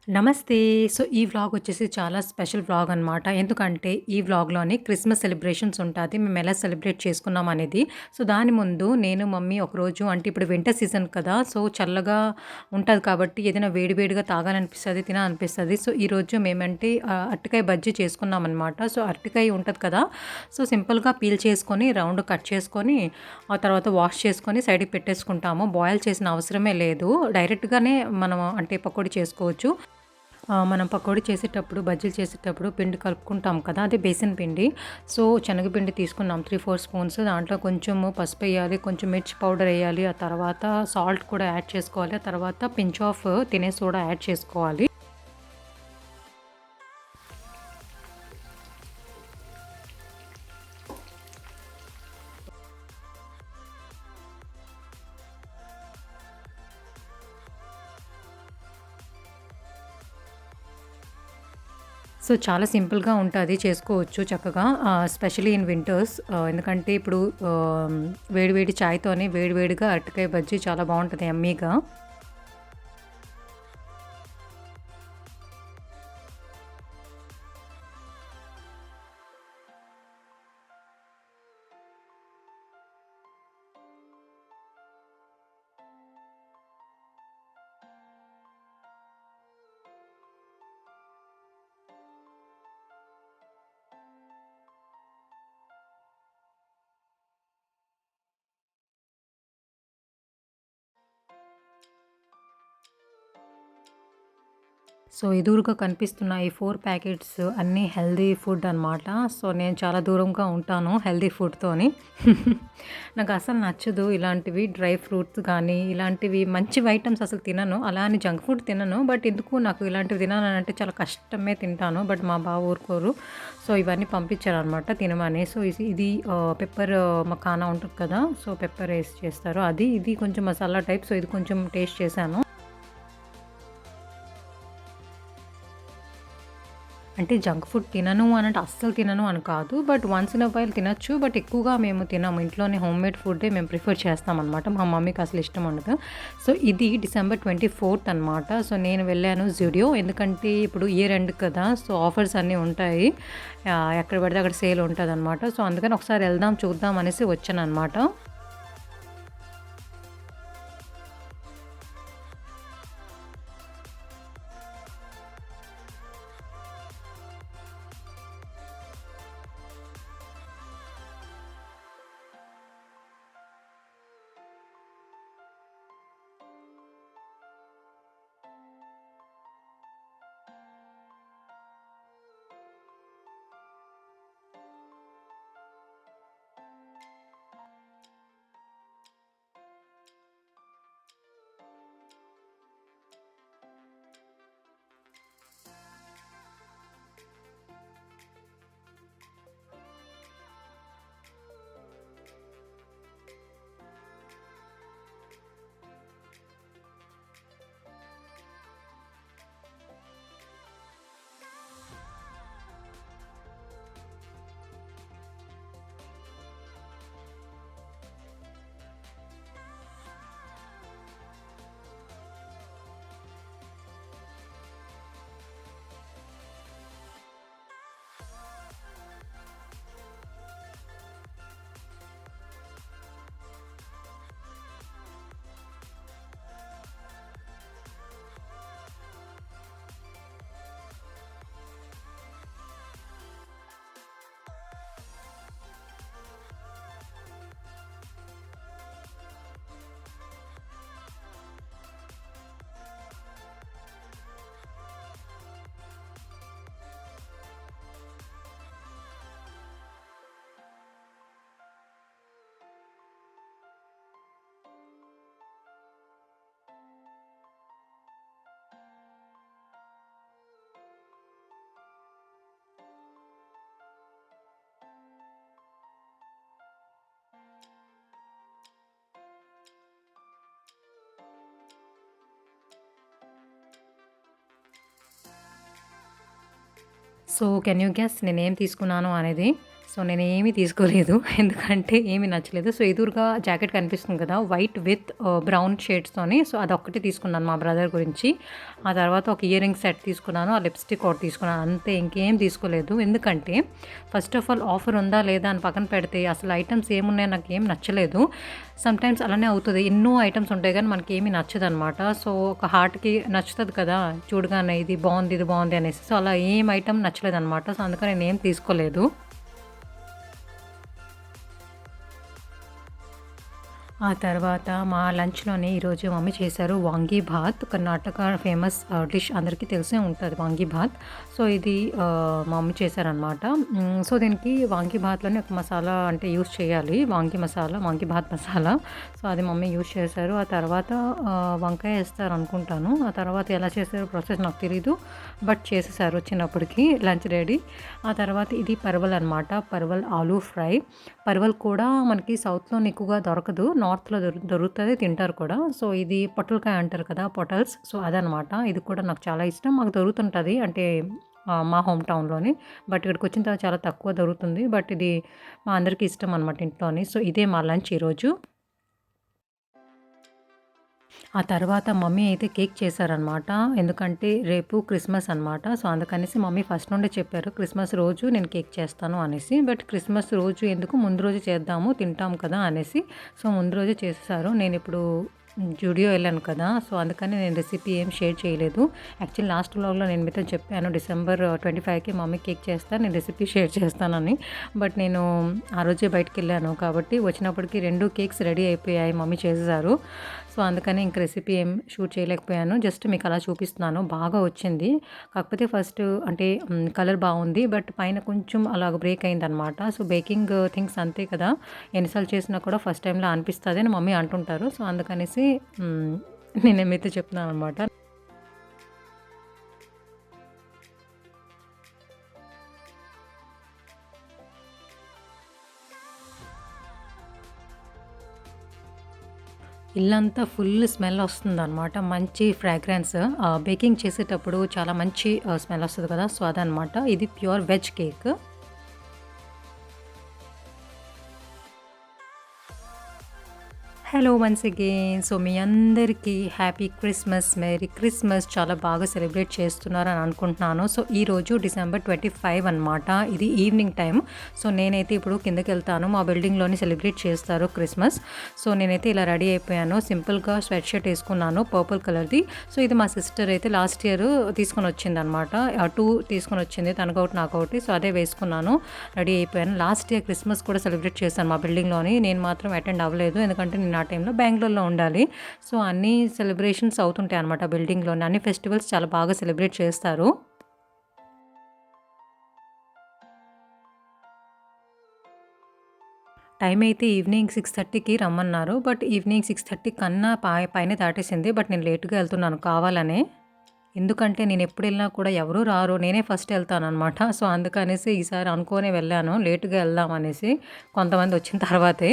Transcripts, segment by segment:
నమస్తే. సో, ఈ వ్లాగ్ వచ్చేసి చాలా స్పెషల్ వ్లాగ్ అనమాట. ఎందుకంటే, ఈ వ్లాగ్‌లోని క్రిస్మస్ సెలబ్రేషన్స్ ఉంటాది. మేమెలా సెలబ్రేట్ చేసుకున్నాం అనేది. సో, దాని ముందు నేను, మమ్మీ ఒకరోజు అంటే ఇప్పుడు వింటర్ సీజన్ కదా! సో, చల్లగా ఉంటది కాబట్టి ఏదైనా వేడి వేడిగా తాగాలనిపిస్తది, తినాలనిపిస్తది. సో, ఈరోజు మేమంటే అరటికాయ బజ్జీ చేసుకున్నామనమాట. సో, అరటికాయ ఉంటది కదా! సో, సింపుల్‌గా పీల్ చేసుకొని, రౌండ్ కట్ చేసుకొని, ఆ తర్వాత వాష్ చేసుకొని సైడ్‌కి పెట్టేసుకుంటాము. బాయిల్ చేసిన అవసరమే లేదు. డైరెక్ట్‌గానే మనం అంటే పకోడీ చేసుకోవచ్చు. మనం పకోడీ చేసేటప్పుడు, బజ్జీలు చేసేటప్పుడు పిండి కలుపుకుంటాం కదా! అదే బేసన్ పిండి. సో, శనగపిండి తీసుకున్నాం 3, 4 స్పూన్స్. దాంట్లో కొంచెము పసుపెయ్యాలి, కొంచెం మిర్చి పౌడర్ ఎయ్యాలి. ఆ తర్వాత సాల్ట్ కూడా యాడ్ చేసుకోవాలి. ఆ తర్వాత పించ్ ఆఫ్ తినే సోడా యాడ్ చేసుకోవాలి. సో, చాలా సింపుల్‌గా ఉంటాది. చేసుకోవచ్చు చక్కగా. Especially in winters. ఎందుకంటే ఇప్పుడు ఆహ్, వేడి వేడి చాయ్‌తోని వేడి వేడిగా అరటికాయ బజ్జీ చాలా బావుంటది యమ్మీగా. సో, ఎదురుగా కనిపిస్తున్న ఈ 4 ప్యాకెట్స్ అన్నీ హెల్తీ ఫుడ్ అనమాట. సో, నేను చాలా దూరంగా ఉంటాను హెల్తీ ఫుడ్‌తోని. నాకసలు నచ్చదు ఇలాంటివి డ్రై ఫ్రూట్స్ గానీ, ఇలాంటివి మంచివి ఐటెమ్స్ అసలు తినను. అలా అని జంక్ ఫుడ్ తినను. బట్ ఎందుకో నాకు ఇలాంటివి తినాలనంటే చాలా కష్టమే తింటాను. బట్ మా బావ ఊరుకోరు. సో, ఇవన్నీ పంపించారనమాట తినమని. సో, ఇది పెప్పర్ మకానా ఉంటది కదా! సో, పెప్పర్ ఏసి చేస్తారు. అది, ఇది కొంచెం మసాలా టైప్. సో, ఇది కొంచెం టేస్ట్ చేశాను. అంటే జంక్ ఫుడ్ తినను అనంటే అస్సలు తినను అని కాదు. But once in a while తినొచ్చు. బట్ ఎక్కువగా మేము తినము. ఇంట్లోనే హోమ్‌మేడ్ ఫుడ్డే మేము ప్రిఫర్ చేస్తామనమాట. మా మమ్మీకి అసలు ఇష్టం ఉండదు. సో, ఇది డిసెంబర్ 24థ్ అనమాట. సో, నేను వెళ్ళాను జూడియో. ఎందుకంటే ఇప్పుడు ఇయర్ ఎండ్ కదా! సో, ఆఫర్స్ అన్నీ ఉంటాయి. ఎక్కడ పడితే అక్కడ సేల్ ఉంటదనమాట. సో, అందుకని ఒకసారి ఎళ్దాం చూద్దాం అనేసి వచ్చాననమాట. సో, కెన్ యూ గెస్ నేనేం తీసుకున్నాను అనేది? సో నేనేమి తీసుకోలేదు. ఎందుకంటే ఏమి నచ్చలేదు. సో ఎదురుగా జాకెట్ కనిపిస్తుంది కదా! వైట్ విత్ బ్రౌన్ షేడ్స్‌తోని. సో అదొక్కటి తీసుకున్నాను మా బ్రదర్ గురించి. ఆ తర్వాత ఒక ఇయర్ రింగ్ సెట్ తీసుకున్నాను. ఆ లిప్‌స్టిక్ ఒకటి తీసుకున్నాను. అంతే ఇంకేం తీసుకోలేదు. ఎందుకంటే ఫస్ట్ ఆఫ్ ఆల్ ఆఫర్ ఉందా లేదా అని పక్కన పెడితే అసలు ఐటెమ్స్ ఏమున్నాయో నాకేం నచ్చలేదు. సమ్‌టైమ్స్ అలానే అవుతది. ఎన్నో ఐటెమ్స్ ఉంటాయి గానీ మనకేమి నచ్చదనమాట. సో ఒక హార్ట్‌కి నచ్చుతది కదా! చూడగానే ఇది బావుంది, ఇది బావుంది అనేసి. సో అలా ఏం ఐటెమ్ నచ్చలేదనమాట. సో అందుకని నేనేం తీసుకోలేదు. ఆ తర్వాత మా లంచ్‌లోని ఈరోజు మమ్మీ చేశారు vangi baht. Karnataka famous dish అందరికీ తెలిసే ఉంటది వాంగీ భాత్. సో ఇది మా మమ్మీ చేశారనమాట. సో దీనికి వాంగీ భాత్‌లోనే ఒక మసాలా అంటే యూజ్ చేయాలి. వాంగీ మసాలా, వాంగీ భాత్ మసాలా. సో అది మమ్మీ యూజ్ చేశారు. ఆ తర్వాత వంకాయ ఏస్తారనుకుంటాను. ఆ తర్వాత ఎలా చేశారో ప్రాసెస్ నాకు తెలీదు. బట్ చేసేసారు చిన్నప్పటికి లంచ్ రెడీ. ఆ తర్వాత ఇది పర్వల్ అనమాట. పర్వల్ ఆలూ ఫ్రై. పర్వల్ కూడా మనకి సౌత్‌లోని ఎక్కువగా దొరకదు. నార్త్‌లో దొరుకుతది తింటారు కూడా. సో ఇది పొట్లకాయ అంటారు కదా! పొటల్స్. సో అదనమాట. ఇది కూడా నాకు చాలా ఇష్టం. మాకు దొరుకుతుంటది. అంటే మా హోమ్ టౌన్‌లోని. బట్ ఇక్కడికొచ్చిన తర్వాత చాలా తక్కువ దొరుకుతుంది. బట్ ఇది మా అందరికీ ఇష్టం అనమాట ఇంట్లోని. సో ఇదే మా లంచ్ ఈరోజు. ఆ తర్వాత మమ్మీ అయితే కేక్ చేశారనమాట. ఎందుకంటే రేపు క్రిస్మస్ అనమాట. సో అందుకనేసి మమ్మీ ఫస్ట్ నుండే చెప్పారు క్రిస్మస్ రోజు నేను కేక్ చేస్తాను అనేసి. బట్ క్రిస్మస్ రోజు ఎందుకు ముందు రోజు చేద్దాము తింటాం కదా అనేసి. సో ముందు రోజే చేసేసారు. నేనిప్పుడు జూడియో ఎళ్ళాను కదా! సో అందుకని నేను రెసిపీ ఏం షేర్ చేయలేదు. యాక్చువల్లీ లాస్ట్ వ్లాగ్‌లో నేను మీతో చెప్పాను డిసెంబర్ 25కి మమ్మీ కేక్ చేస్తా. నేను రెసిపీ షేర్ చేస్తానని. బట్ నేను ఆ రోజే బయటికెళ్ళాను కాబట్టి వచ్చినప్పటికి 2 కేక్స్ రెడీ అయిపోయాయి. మమ్మీ చేసేసారు. సో అందుకని ఇంక రెసిపీ ఏం షూట్ చేయలేకపోయాను. జస్ట్ మీకు అలా చూపిస్తున్నాను. బాగా వచ్చింది. కాకపోతే ఫస్ట్ అంటే కలర్ బావుంది. బట్ పైన కొంచెం అలాగ బ్రేక్ అయిందనమాట. సో బేకింగ్ థింగ్స్ అంతే కదా! ఎన్నిసార్లు చేసినా కూడా ఫస్ట్ టైమ్‌లో అనిపిస్తది అని మమ్మీ అంటుంటారు. సో అందుకనేసి నేను మీతో చెప్తున్నాననమాట. ఇల్లంతా ఫుల్ స్మెల్ వస్తుందనమాట. మంచి ఫ్రాగ్రెన్స్ బేకింగ్ చేసేటప్పుడు చాలా మంచి స్మెల్ వస్తది కదా! సో అదనమాట. ఇది pure veg cake. Hello once again. So మీ అందరికీ హ్యాపీ క్రిస్మస్, మేరీ క్రిస్మస్. చాలా బాగా సెలబ్రేట్ చేస్తున్నారని అనుకుంటున్నాను. సో ఈరోజు డిసెంబర్ 25 అనమాట. ఇది ఈవినింగ్ టైం. సో నేనైతే ఇప్పుడు కిందకెళ్తాను. మా బిల్డింగ్‌లోని సెలబ్రేట్ చేస్తారు క్రిస్మస్. సో నేనైతే ఇలా రెడీ అయిపోయాను. సింపుల్‌గా స్వెట్ షర్ట్ ఏసుకున్నాను పర్పుల్ కలర్‌ది. సో ఇది మా సిస్టర్ అయితే లాస్ట్ ఇయర్ తీసుకొనొచ్చిందనమాట. 2 తీసుకొనొచ్చింది. తనకొకటి, నాకొకటి. సో అదే వేసుకున్నాను. రెడీ అయిపోయాను. లాస్ట్ ఇయర్ క్రిస్మస్ కూడా సెలబ్రేట్ చేశాను మా బిల్డింగ్‌లోని. నేను మాత్రం అటెండ్ అవ్వలేదు. ఎందుకంటే నేను ఆ టైంలో బెంగుళూరులో ఉండాలి. సో అన్ని సెలబ్రేషన్స్ అవుతుంటాయి అనమాట బిల్డింగ్‌లోని. అన్ని ఫెస్టివల్స్ చాలా బాగా సెలబ్రేట్ చేస్తారు. టైం అయితే ఈవినింగ్ 6:30కి రమ్మన్నారు. బట్ ఈవినింగ్ 6:30 కన్నా పైనే దాటేసింది. బట్ నేను లేట్‌గా ఎళ్తున్నాను కావాలనే. ఎందుకంటే నేనెప్పుడెళ్ళినా కూడా ఎవరు రారు. నేనే ఫస్ట్ ఎళ్తాననమాట. సో అందుకనేసి ఈసారి అనుకోనే వెళ్ళాను. లేట్‌గా వెళ్దాం అనేసి. కొంతమంది వచ్చిన తర్వాతే.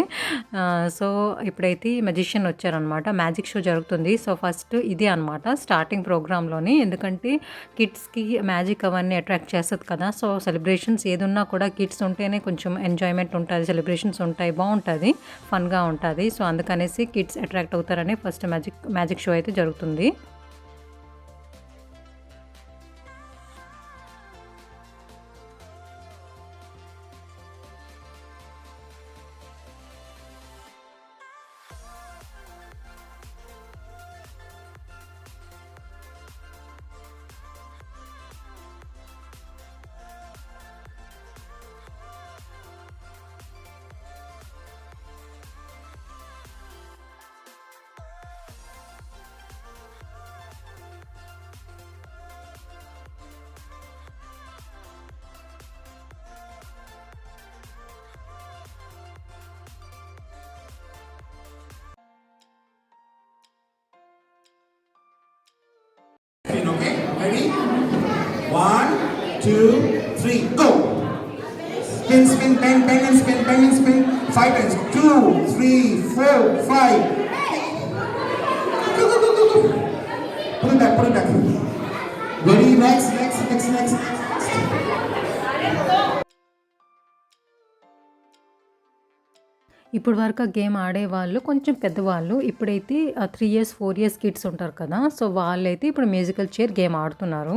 సో ఇప్పుడైతే మెజిషియన్ వచ్చారనమాట. మ్యాజిక్ షో జరుగుతుంది. సో ఫస్ట్ ఇదే అనమాట స్టార్టింగ్ ప్రోగ్రామ్‌లోని. ఎందుకంటే కిడ్స్‌కి మ్యాజిక్ అవన్నీ అట్రాక్ట్ చేస్తది కదా! సో సెలబ్రేషన్స్ ఏదున్నా కూడా కిడ్స్ ఉంటేనే కొంచెం ఎంజాయ్‌మెంట్ ఉంటది. సెలబ్రేషన్స్ ఉంటాయి. బావుంటది. ఫన్‌గా ఉంటది. సో అందుకనేసి కిడ్స్ అట్రాక్ట్ అవుతారని ఫస్ట్ మ్యాజిక్ షో అయితే జరుగుతుంది. Okay, ready? 1, 2, 3, go! Spin, spin, bang, bang, and spin, bang, and spin. 5 times. 2, 3, 4, 5. Go, go, go, go, go. Put it back, put it back. Ready? Next, next, next, next. ఇప్పటి వరకు ఆ game ఆడేవాళ్ళు కొంచెం పెద్దవాళ్ళు. ఇప్పుడైతే 3 years, 4 years kids ఉంటారు కదా! So, వాళ్ళైతే ఇప్పుడు మ్యూజికల్ చైర్ గేమ్ ఆడుతున్నారు.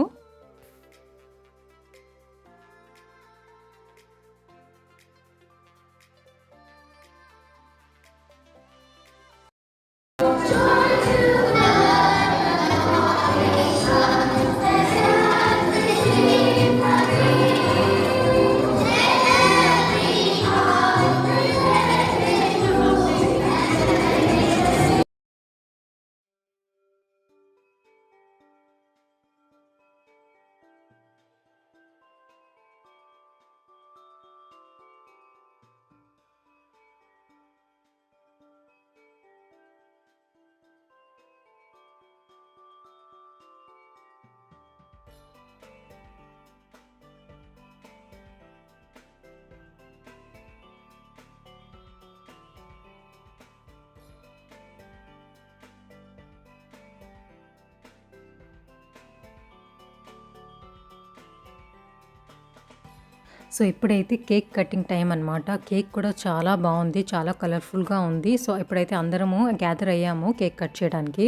సో, ఇప్పుడైతే కేక్ కటింగ్ టైమ్ అనమాట. కేక్ కూడా చాలా బావుంది. చాలా కలర్‌ఫుల్‌గా ఉంది. సో, ఇప్పుడైతే అందరము గ్యాదర్ అయ్యాము కేక్ కట్ చేయడానికి.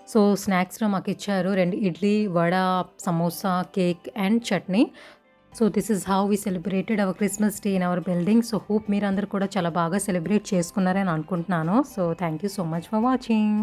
సో, స్నాక్స్‌లో మాకిచ్చారు 2 idli, vada, samosa, cake and chutney. So, this is how we celebrated our Christmas day in our building. So, hope మీరందరూ కూడా చాలా బాగా సెలబ్రేట్ చేసుకున్నారని అనుకుంటున్నాను. So, thank you so much for watching.